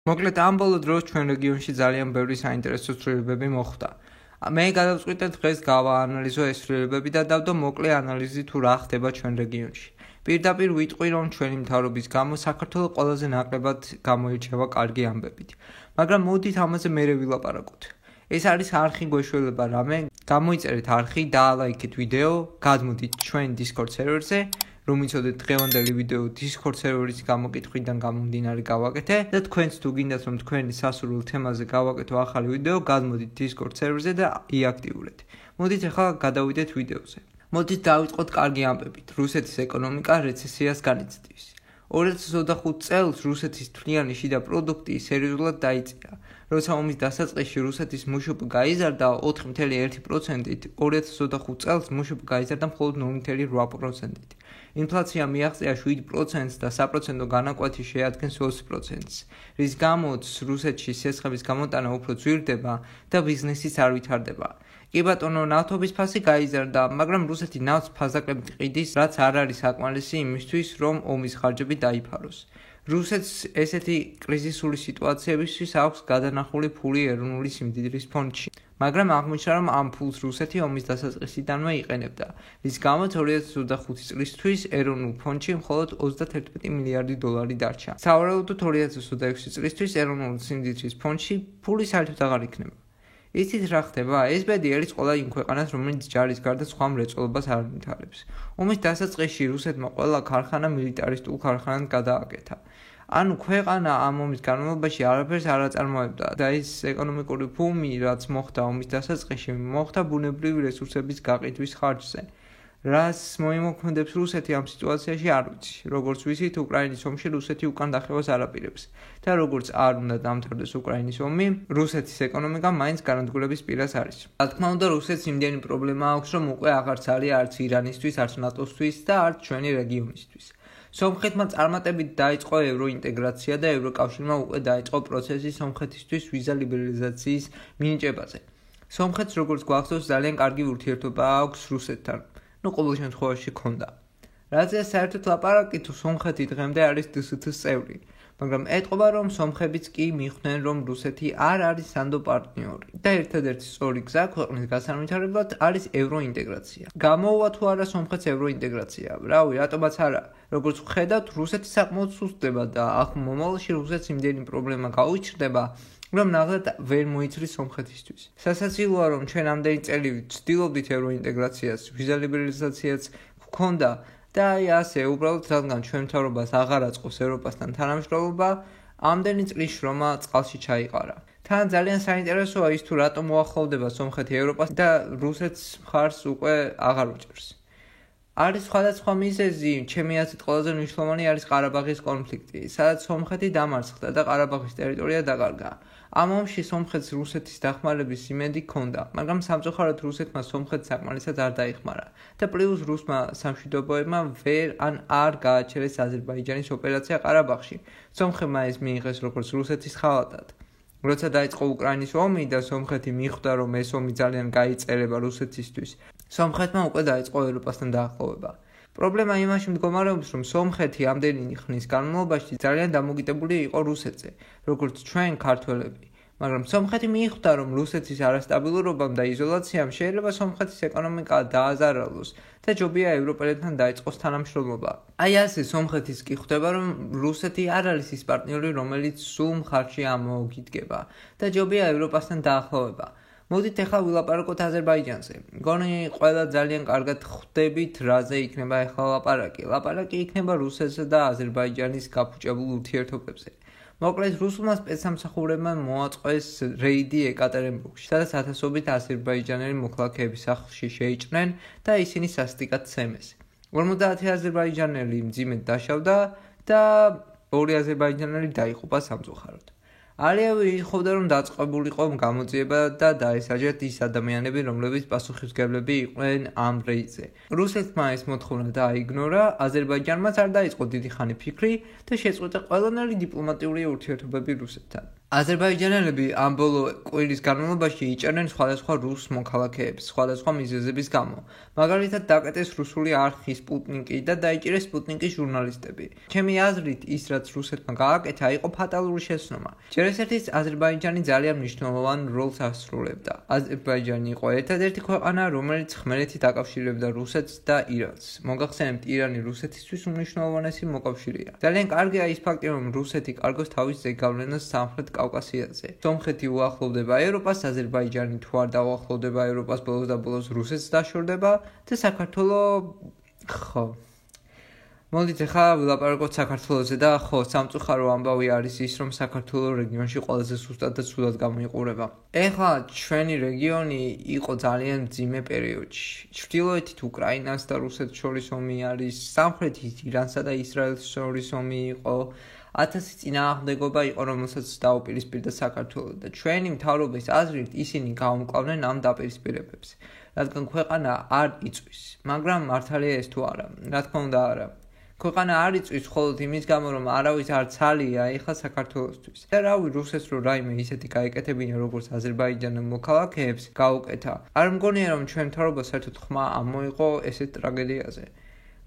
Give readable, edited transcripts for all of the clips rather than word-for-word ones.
მოკლედ ამ ბოლო დროს ჩვენ რეგიონში ძალიან ბევრი საინტერესო ცვლილებები მოხდა. მე გადავწყვიტე დღეს გავაანალიზო ეს ცვლილებები და დავდო მოკლე ანალიზი თუ რა ხდება ჩვენ რეგიონში. პირდაპირ ვიტყვი, რომ ჩვენი მთავრობის გამო საქართველოს ყველაზე ნაკლებად გამოირჩევა კარგი ამბებით. მაგრამ მოდით ამაზე მერე ვილაპარაკოთ. ეს არის არხი გვეშველება რამე, გამოიწერეთ არხი, დაალაიქეთ ვიდეო, გადმოდით ჩვენ Discord სერვერზე, რომ იცოდეთ დღევანდელი ვიდეო Discord სერვერის გამოკითხვიდან გამომდინარე გავაკეთე და თქვენც თუ გინდათ რომ თქვენი სასურველ თემაზე გავაკეთო ახალი ვიდეო, გადმოდით Discord სერვერზე და იაქტიურეთ. მოდით ახლა გადავიდეთ ვიდეოზე. მოდით დავიწყოთ კარგი ამბებით. რუსეთის ეკონომიკა რეცესიას განიცდის. 2025 წელს რუსეთის თვლიანი შიდა პროდუქტი სერიოზულად დაიწია. როცა ომის დასაწყისში რუსეთის მუშ-ი გაიზარდა 4.1%-ით, 2025 წელს მუშ-ი გაიზარდა მხოლოდ 0.8%-ით. ინფლაცია მიაღწია 7%-ს და საპროცენტო განაკვეთი შეადგენს 20%-ს, რის გამოც რუსეთში სესხების გამოტანა უფრო ძვირდება და ბიზნესიც არ ვითარდება. კი ბატონო, ნავთობის ფასი გაიზარდა, მაგრამ რუსეთი ნავთს ფაზაკებით ყიდის, რაც არ არის საკმარისი იმისთვის, რომ ომის ხარჯები დაიფაროს. რუსეთს ესეთი კრიზისული სიტუაციებისთვის აქვს გადანახული ფული ეროვნული სიმდიდრის ფონდში. მაგრამ აღმოჩნდა, რომ ამ ფულს რუსეთი ომის დასაწყისიდანვე იყენებდა, რის გამოც 2025 წლისთვის ეროვნულ ფონდში მხოლოდ 31 მილიარდი დოლარი დარჩა. სავარაუდოდ 2026 წლისთვის ეროვნულ სიმდიდრის ფონდში ფული საერთოდ აღარ იქნება. იცით რა ხდება? ეს ბედი არის ყველა იმ ქვეყანას, რომელიც ჯარის გარდა სხვა მრეწველობას არ ვითარებს. ომის დასაწყისში რუსეთმა ყველა ქარხანა მილიტარისტულ ქარხანად გადააკეთა. ანუ ქვეყანა ამ ომის განმავლობაში არაფერს არ აწარმოებდა და ეს ეკონომიკური ბუმი, რაც მოხდა ომის დასაწყისში, მოხდა ბუნებრივი რესურსების გაყიდვის ხარჯზე. რას მოიმოქმედებს რუსეთი ამ სიტუაციაში არ ვიცი. როგორც ვიცით, უკრაინის ომში რუსეთი უკან დახევას არ აპირებს და როგორც არ უნდა დამთავრდეს უკრაინის ომი, რუსეთის ეკონომიკა მაინც განადგურების პირას არის. რა თქმა უნდა, რუსეთს იმდენი პრობლემა აქვს, რომ უკვე აღარც არის არც ირანისთვის, არც ნატოსთვის და არც ჩვენი რეგიონისთვის. სომხეთმა წარმატებით დაიწყო ევროინტეგრაცია და ევროკავშირმა უკვე დაიწყო პროცესი სომხეთისთვის ვიზა ლიბერალიზაციის მინიჭებაზე. სომხეთს, როგორც გვახსოვს, ძალიან კარგი ურთიერთობა აქვს რუსეთთან. ყოველ შემთხვევაში ქონდა. რაზეა საერთოდ ლაპარაკი, თუ სომხეთი დღემდე არის დსთ-ს წევრი, მაგრამ ეტყობა, რომ სომხებიც კი მიხვდნენ, რომ რუსეთი არ არის სანდო პარტნიორი და ერთადერთი სწორი გზა ქვეყნის გასავითარებლად არის ევროინტეგრაცია. გამოუვა თუ არა სომხეთს ევროინტეგრაცია? რავი, რატომაც არა. როგორც ვხედავთ, რუსეთი საკმაოდ სუსტდება და ახლა მომავალში რუსეთს იმდენი პრობლემა გაუჩნდება, რომ ნახეთ ვერ მოიცრის სომხეთისთვის. სასაცილოა, რომ ჩვენ ამდენი წელი ვცდილობდით ევროინტეგრაციას, ვიზა ლიბერალიზაციაც გვქონდა და აი ასე, უბრალოდ რადგან ჩვენ მთავრობას აღარ აწყობს ევროპასთან თანამშრომლობა, ამდენი წლის შრომა წყალში ჩაიყარა. თან ძალიან საინტერესოა ის თუ რატომ მოახლოვდება სომხეთი ევროპას და რუსეთს მხარს უკვე აღარ უჭერს. არის სხვადასხვა მიზეზი, ჩემი აზრით ყველაზე მნიშვნელოვანი არის ყარაბაღის კონფლიქტი, სადაც სომხეთი დამარცხდა და ყარაბაღის ტერიტორია დაკარგა. ამ ომში სომხეთს რუსეთის დახმარების იმედი ჰქონდა, მაგრამ სამწუხაროდ რუსეთმა სომხეთს საკმარისად არ დაიხმარა და პლუს რუსმა სამშვიდობოებმა არ გააჩერეს აზერბაიჯანის ოპერაცია ყარაბაღში. სომხებმა ეს მიიღეს როგორც რუსეთის ხალატად. როცა დაიწყო უკრაინის ომი და სომხეთი მიხვდა, რომ ეს ომი ძალიან გაიწერება რუსეთისთვის, სომხეთმა უკვე დაიწყო ევროპასთან დაახლოვება. პრობლემა იმაში მდგომარეობს, რომ სომხეთი ამდენი ხნის განმავლობაში ძალიან დამოკიდებული იყო რუსეთზე, როგორც ჩვენ ქართველები. მაგრამ სომხეთი მიხვდა, რომ რუსეთის არასტაბილურობამ და იზოლაციამ შეიძლება სომხეთის ეკონომიკა დააზარალოს და ჯობია ევროპელებთან დაიწყოს თანამშრომლობა. აი ასე სომხეთის კი ხვდება, რომ რუსეთი არ არის ის პარტნიორი, რომელიც სულ მხარში ამოოგიდგება და ჯობია ევროპასთან დაახლოვება. მოდით ახლა ვილაპარაკოთ აზერბაიჯანზე. მგონი ყველა ძალიან კარგად ხვდებით, რაზე იქნება ახლა ლაპარაკი. ლაპარაკი იქნება რუსეთსა და აზერბაიჯანის გაფუჭებულ ურთიერთობებზე. მოკლედ, რუსულმა სპეცსამსახურებმა მოაწყვეს რეიდი ეკატერინბურგში, სადაც ათასობით აზერბაიჯანელი მოქალაქეები სახლში შეიჭრნენ და ისინი სასტიკად ცემეს. 50 აზერბაიჯანელი მძიმედ დაშავდა და 2 აზერბაიჯანელი დაიღუპა სამწუხაროდ. ალიევი ითხოვდა, რომ დაწყებულიყო გამოძიება და დაესაჯათ ის ადამიანები, რომლებიც პასუხისმგებლები იყვნენ ამ რეიდზე. რუსეთმა ეს მოთხოვნა დააიგნორა, აზერბაიჯანმაც არ დაიწყო დიდი ხანი ფიქრი და შეწყვეტა ყველანაირი დიპლომატიური ურთიერთობები რუსეთთან. აზერბაიჯანელები ამ ბოლო კვირის განმავლობაში იჭერდნენ სხვადასხვა რუს მოქალაქეებს სხვადასხვა მიზეზების გამო. მაგალითად, დაკეტეს რუსული არხი სპუტნიკი და დაიჭირეს სპუტნიკის ჟურნალისტები. ჩემი აზრით, ის რაც რუსეთმა გააკეთა, იყო ფატალური შეცნობა. ჯერ ერთ-ერთი აზერბაიჯანი ძალიან მნიშვნელოვან როლს ასრულებდა. აზერბაიჯანი იყო ერთადერთი ქვეყანა, რომელიც ხმელეთით აკავშირებდა რუსეთს და ირანს. მოგახსენებთ, ირანი რუსეთისთვის უმნიშვნელოვანესი მოკავშირეა. ძალიან კარგია ის ფაქტი, რომ რუსეთი კარგოს თავის ზეგავლენას სამხრეთ კავკასიაზე. სომხეთი უახლოვდება ევროპას, აზერბაიჯანი თუ არ დაუახლოვდება ევროპას, ბოლოს და ბოლოს რუსეთს დაშორდება და საქართველოს ხო. მოდით ახლა ვილაპარაკოთ საქართველოზე და ხო, სამწუხარო ამბავი არის ის, რომ საქართველოს რეგიონში ყველაზე სუსტად და ცუდად გამოიყურება. ეხლა ჩვენი რეგიონი იყო ძალიან მძიმე პერიოდში. ჩრდილოეთით უკრაინას და რუსეთს შორის ომი არის, სამხრეთით ირანსა და ისრაელს შორის ომი იყო. 1000 წინააღმდეგობა იყო, რომელსაც დაუპირისპირდა საქართველო და ჩვენი მთავრობის აზრით ისინი გაუმკლავდნენ ამ დაპირისპირებებს, რადგან ქვეყანა არ იწვის. მაგრამ მართალია ეს თუ არა? რა თქმა უნდა არა. ქვეყანა არ იწვის მხოლოდ იმის გამო, რომ არავის არ ცალია ეხლა საქართველოსთვის. და რავი, რუსეთს რო რაიმე ისეთი გაიკეთებინა, როგორც აზერბაიჯანელ მოქალაქეებს გაუკეთა. არ მგონია, რომ ჩვენ მთავრობა საერთოდ ხმა ამოიღო ესეთ ტრაგედიაზე.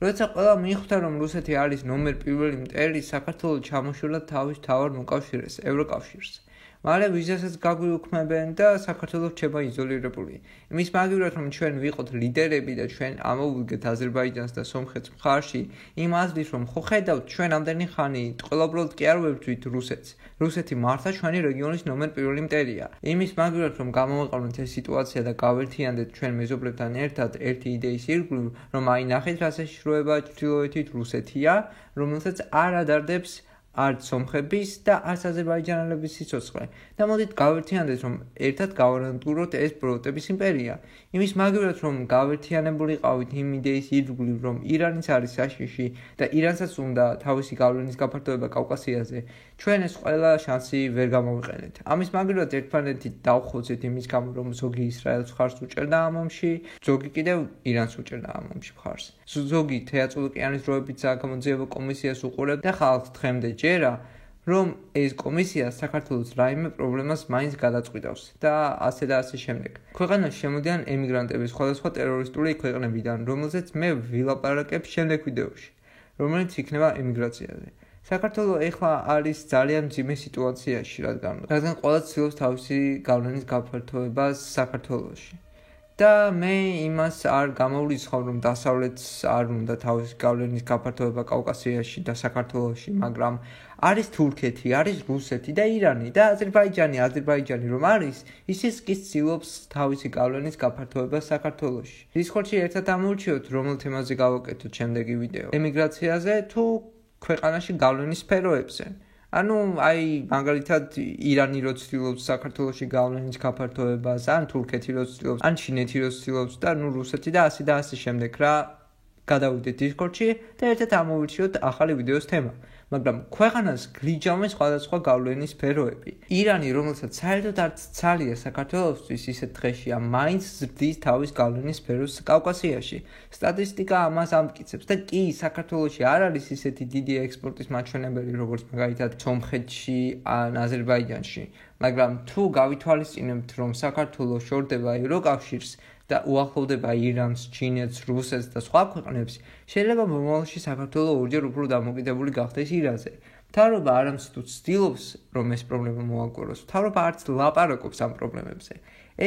როცა ყველა მიხვდა, რომ რუსეთი არის ნომერ პირველი მტერი, საქართველო ჩამოშორდა თავის მთავარ მოკავშირეს, ევროკავშირს. მალე ვიზასაც გაგვიუქმებენ და საქართველო რჩება იზოლირებული. იმის მაგივრად, რომ ჩვენ ვიყოთ ლიდერები და ჩვენ ამოვიგეთ აზერბაიჯანს და სომხეთს მხარში, იმ აზრის, რომ ხო ხედავთ, ჩვენ ამდენი ხანი ყველაუბრალოდ კი არ ვებრძვით რუსეთს. რუსეთი მართლა ჩვენი რეგიონის ნომერ პირველი მტერია. იმის მაგივრად, რომ გამოვაყენოთ ეს სიტუაცია და გავერთიანდეთ ჩვენ მეზობლებთან ერთად ერთი იდეის ირგვლივ, რომ აი ნახეთ რა საშიშროება ჩრდილოეთით რუსეთია, რომელსაც არ ადარდებს არც სომხების და არც აზერბაიჯანელების სიცოცხლე. და მოდით გავერთიანდეთ, რომ ერთად გავარანტუროთ ეს ბროტების იმპერია. იმის მაგივრად, რომ გავერთიანებულიყავით იმ იდეის ირგვლივ, რომ ირანის არის საშიში და ირანსაც უნდა თავისი გავლენის გაფართოება კავკასიაზე, ჩვენ ეს ყველა შანსი ვერ გამოვიყენეთ. ამის მაგივრად ერთმანეთით დავხოცეთ იმის გამო, რომ ზოგი ისრაელს მხარს უჭერდა ამ ომში, ზოგი კიდევ ირანს უჭერდა ამ ომში მხარს. ზოგი თეატრულოკეანის დროებით საგამოძიებო კომისიას უყურებდა და ხალხს დღემდე ჯერა, რომ ეს კომისია საქართველოს რაიმე პრობლემას მაინც გადაწყვიტავს და ასე და ასე შემდეგ. ქვეყანაში შემოდიან ემიგრანტები სხვადასხვა ტერორისტული ქვეყნებიდან, რომელზეც მე ვილაპარაკებ შემდეგ ვიდეოში, რომელიც იქნება ემიგრაციაზე. საქართველო ეხლა არის ძალიან მძიმე სიტუაციაში, რადგან ყველა ცდილობს თავისი გავლენის გაფართოებას საქართველოში. და მე იმას არ გამოვლისხავ, რომ დასავლეთს არ უნდა თავისი გავლენის გაფართოება კავკასიაში და საქართველოში, მაგრამ არის თურქეთი, არის რუსეთი და ირანი და აზერბაიჯანი რომ არის, ისიც კი ცდილობს თავისი გავლენის გაფართოებას საქართველოში. დისკორდში ერთად ამოვირჩიოთ, რომელ თემაზე გავაკეთოთ შემდეგი ვიდეო. ემიგრაციაზე თუ ქვეყანაში გავლენის სფეროებზე. ანუ აი მაგალითად ირანი რო ცდილობს საქართველოში გავლენის გაფართოებას, ან თურქეთი რო ცდილობს, ან ჩინეთი რო ცდილობს და ნუ რუსეთი და ასე შემდეგ რა გადავიდეთ დისკორდში და ერთად ამოვირჩიოთ ახალი ვიდეოს თემა. მაგრამ ქვეყანას გრიჯავენ სხვადასხვა გავლენის სფეროები. ირანი, რომელსაც საერთოდ არც ცალია საქართველოსთვის ისეთ დღეშია, მაინც ზრდის თავის გავლენის სფეროს კავკასიაში. სტატისტიკა ამას ამტკიცებს და კი საქართველოში არ არის ისეთი დიდი ექსპორტის მაჩვენებელი, როგორც მაგალითად სომხეთში ან აზერბაიჯანში. მაგრამ თუ გავითვალისწინებთ, რომ საქართველო შორდება ევროკავშირს და უახლოვდება ირანს, ჩინეთს, რუსეთს და სხვა ქვეყნებს, შეიძლება მომავალში საქართველო ორჯერ უფრო დამოკიდებული გახდეს ირანზე. მთავრობა არამც თუ ცდილობს, რომ ეს პრობლემა მოაგვაროს, მთავრობა არც ლაპარაკობს ამ პრობლემებზე.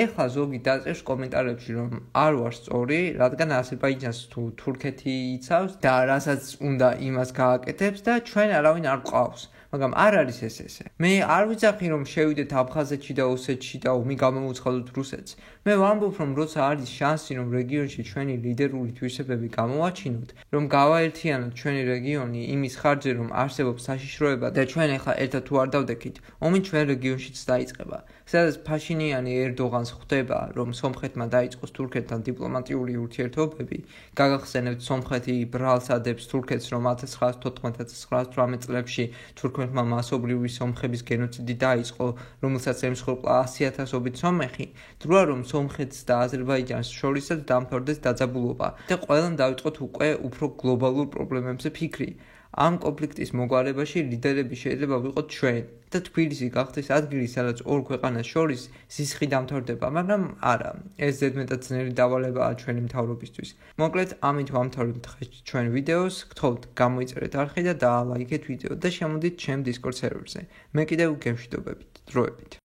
ეხლა ზოგი დაწერს კომენტარებში, რომ არ ვარ სწორი, რადგან აზერბაიჯანს თუ თურქეთი იცავს და რასაც უნდა იმას გააკეთებს და ჩვენ არავინ არ ყავს. მაგრამ არ არის ესე. მე არ ვიცახი, რომ შევიდეთ აფხაზეთში და ოსეთში და ომი გამოვუცხადოთ რუსეთს. მე ვამბობ, რომ როცა არის შანსი, რომ რეგიონში ჩვენი ლიდერული თვისებები გამოვაჩინოთ, რომ გავაერთიანოთ ჩვენი რეგიონი იმის ხარჯზე, რომ არსებობს საშიშროება და ჩვენ ახლა ერთად თუ არ დავდექით, ომი ჩვენ რეგიონშიც დაიწყება. სადაც ფაშინიანი ერდოღანს ხვდება, რომ სომხეთმა დაიწყოს თურქეთთან დიპლომატიური ურთიერთობები, გაგახსენებთ სომხეთი ბრალს ადებს თურქეთს, რომ 1914-1918 წლებში თურქეთმა მასობრივი სომხების გენოციდი დაიწყო, რომელსაც ემსხვერპლა 100,000-ობით სომეხი, დროა რომ სომხეთს და აზერბაიჯანს შორისაც დამთავრდეს დაძაბულობა და ყველამ დაიწყოთ უკვე უფრო გლობალურ პრობლემებზე ფიქრი. ამ კონფლიქტის მოგვარებაში ლიდერები შეიძლება ვიყოთ ჩვენ და თბილისი გახდეს ადგილი, სადაც ორ ქვეყანას შორის ზისხი დამთავრდება, მაგრამ არა, ეს ზედმეტად ძნელი დავალებაა ჩვენი მთავრობისთვის. მოკლედ, ამით ვამთავრებთ დღეს ჩვენ ვიდეოს, გთხოვთ გამოიწერეთ არხი და დაალაიქეთ ვიდეო და შემოდით ჩემ Discord სერვერზე. მე კიდევ გემშვიდობებით, დროებით.